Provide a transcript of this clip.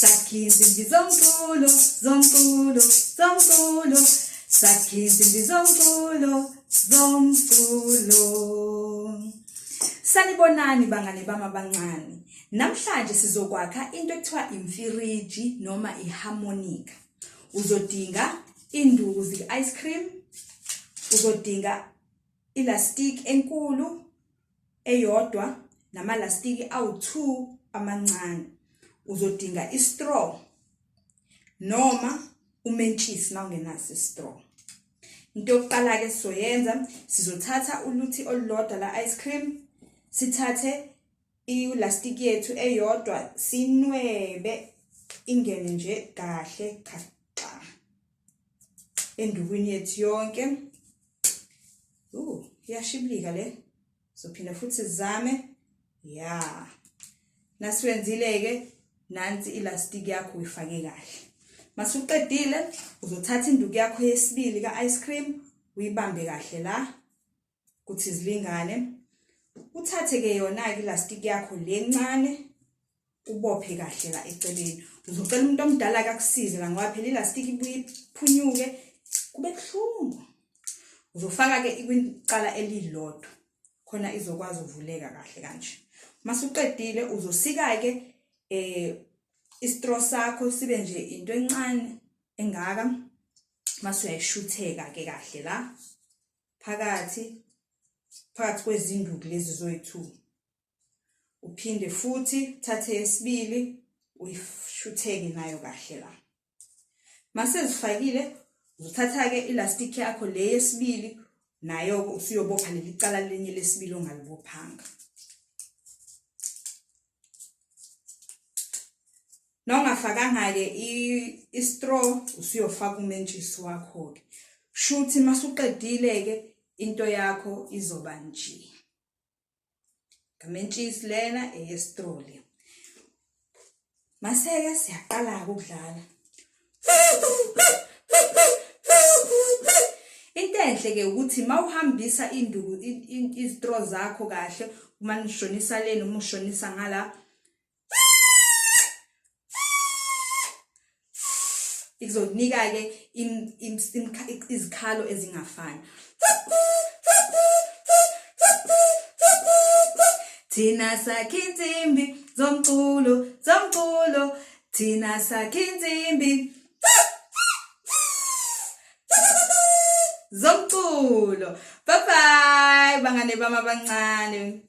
Sakhe insimbi zomculo, zomculo, zomculo. Sakhe insimbi zomculo, zomculo. Sanibonani bangane bami abancane. Namhlanje sizokwakha into ekuthiwa imfiriji noma iharmonica. Uzodinga induku ze-ice cream, uzodinga elastic enkulu eyodwa namalastiki awu2 amancane. Uzodinga istraw noma umentshisi na ungenaso istraw. Into yokuqala ke sizoyenza sizothatha uluthi olulodwa la ice cream, sithathe ilastic yethu eyodwa sinwebe ingene nje kahle khaxa endukwini yethu yonke. Iyashibilika le. Sophinda futhi sizame. Ya. Nasiwenzile ke nansi elastic yakho uyifake kahle. Masuqedile uzothatha induku yakho yesibili ka-ice cream uyibambe kahle la kuthi zilingane. Uthathe ke yona ke elastic yakho lencane ubophe kahle la eceleni. Uzocela umuntu omdala akakusize la ngoba phela elastic ibuye iphunyuke kube buhlungu. Uzofaka ke iqala elilodwa khona izokwazi ukuvuleka kahle kanje. Masuqedile uzosika ke istraw sakho sibe nje into encane engaka. Masuyayishutheka ke kahle la phakathi kwezinduku lezi zoyi2. Uphinde futhi uthathe yesibili uyishutheke nayo kahle la. Mase zifakile uzothatha ke elastic yakho le yesibili nayo usiyobopha leli cala lenye lesibili ongalibophanga. Nongafakanga ke istraw usiyofaka umentshisi wakho ke. Shuthi masuqedile ke into yakho izoba nje. Kamentshisi lena eyestraw le. Mase ke siyaqala ukudlala. Into enhle ke ukuthi mawuhambisa induku istraw zakho kahle uma nishonisa le noma ushonisa ngala izokunika ke izikhalo ezingafani. Thina sakhe insimbi zomculo, zomculo. Thina sakhe insimbi zomculo. Bye bye bangane bami abancane.